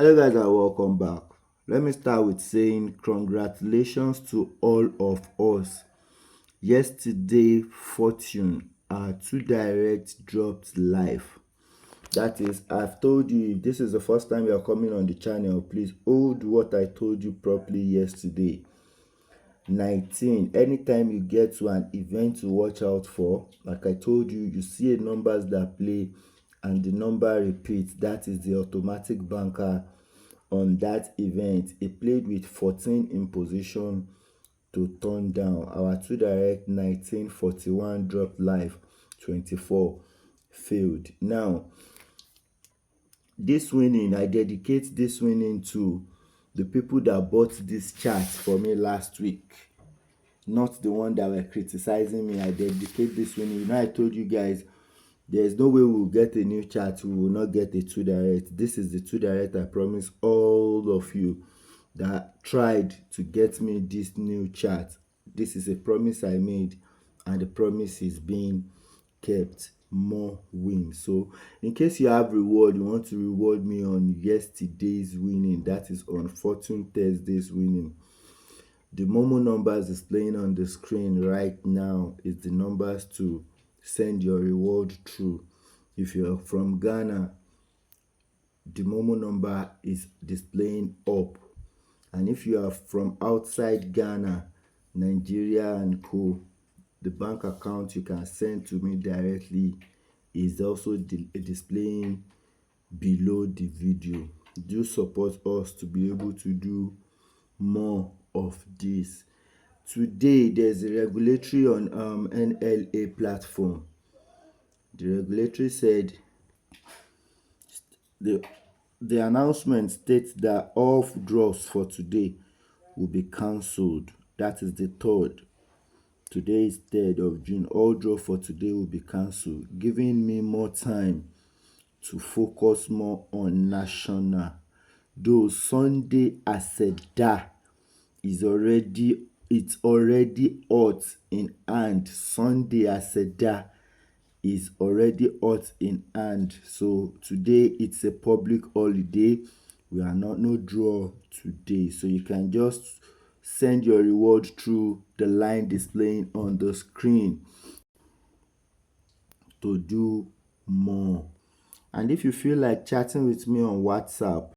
Hello guys and welcome back. Let me start with saying congratulations to all of us. Yesterday, Fortune, our two direct dropped live. That is, I've told you, if this is the first time you are coming on the channel, please hold what I told you properly yesterday. 19, anytime you get to an event to watch out for, like I told you, you see numbers that play and the number repeats. That is the automatic banker on that event. It played with 14 in position to turn down. Our two direct 1941 dropped live, 24 failed. Now, this winning, I dedicate this winning to the people that bought this chart for me last week, not the one that were criticizing me. I dedicate this winning. I told you guys there's no way we'll get a new chart, we will not get a two direct. This is the two direct I promise all of you that tried to get me this new chart. This is a promise I made, and the promise is being kept. More wins. So in case you have reward, you want to reward me on yesterday's winning, that is on Fortune Thursday's winning. The Momo numbers displaying on the screen right now is the numbers to send your reward through. If you're from Ghana, the Momo number is displaying up. And if you are from outside Ghana, Nigeria and co, the bank account you can send to me directly is also displaying below the video. Do support us to be able to do more of this. Today there's a regulatory on NLA platform. The regulatory said the the announcement states that all draws for today will be cancelled. That is the 3rd. Today is 3rd of June. All draw for today will be cancelled, giving me more time to focus more on national. Though Sunday Aseda is already hot in hand. Sunday Aseda is already hot in hand. So today it's a public holiday. We are not no draw today. So you can just send your reward through the line displaying on the screen to do more. And if you feel like chatting with me on WhatsApp,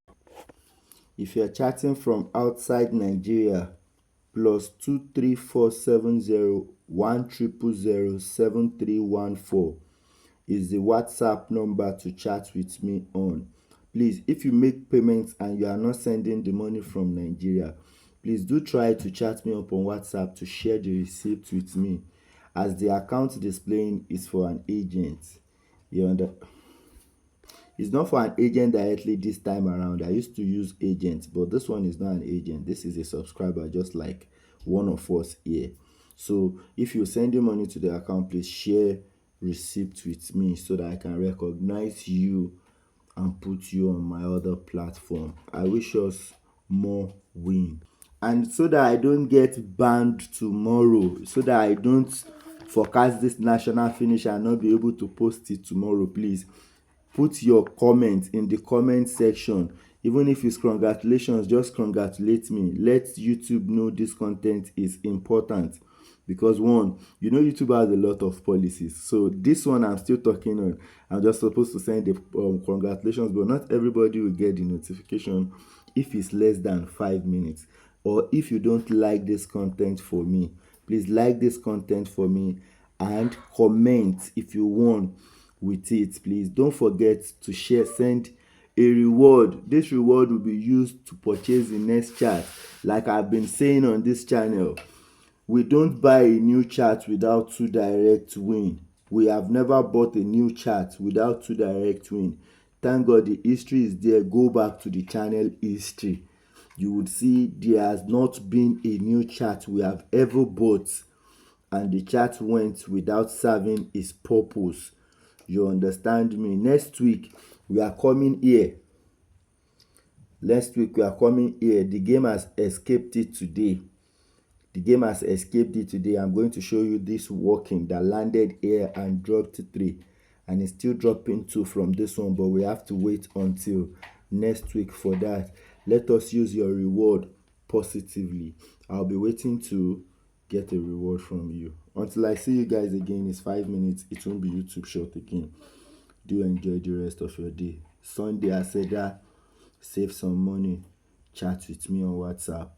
if you're chatting from outside Nigeria, +23470 10007 is the WhatsApp number to chat with me on. Please, if you make payments and you are not sending the money from Nigeria, please do try to chat me up on WhatsApp to share the receipt with me, as the account displaying is for an agent. You understand? It's not for an agent directly this time around. I used to use agents, but this one is not an agent. This is a subscriber, just like one of us here. So if you're sending money to the account, please share receipt with me so that I can recognize you and put you on my other platform. I wish us more win. And so that I don't get banned tomorrow, so that I don't forecast this national finish and not be able to post it tomorrow, please put your comment in the comment section. Even if it's congratulations, just congratulate me. Let YouTube know this content is important, because one, YouTube has a lot of policies. So this one I'm still talking on, I'm just supposed to send the congratulations, but not everybody will get the notification if it's less than 5 minutes. Or if you don't like this content for me, please like this content for me and comment if you want with it. Please don't forget to share, send a reward. This reward will be used to purchase the next chart. Like I've been saying on this channel, we don't buy a new chart without two direct win. We have never bought a new chart without two direct win. Thank God the history is there. Go back to the channel history, you would see there has not been a new chart we have ever bought and the chart went without serving its purpose. You understand me? Next week we are coming here. The game has escaped it today. I'm going to show you this working that landed here and dropped 3, and it's still dropping 2 from this one, but we have to wait until next week for that. Let us use your reward positively. I'll be waiting to get a reward from you. Until I see you guys again, it's 5 minutes. It won't be YouTube short again. Do enjoy the rest of your day. Sunday, I said that save some money. Chat with me on WhatsApp.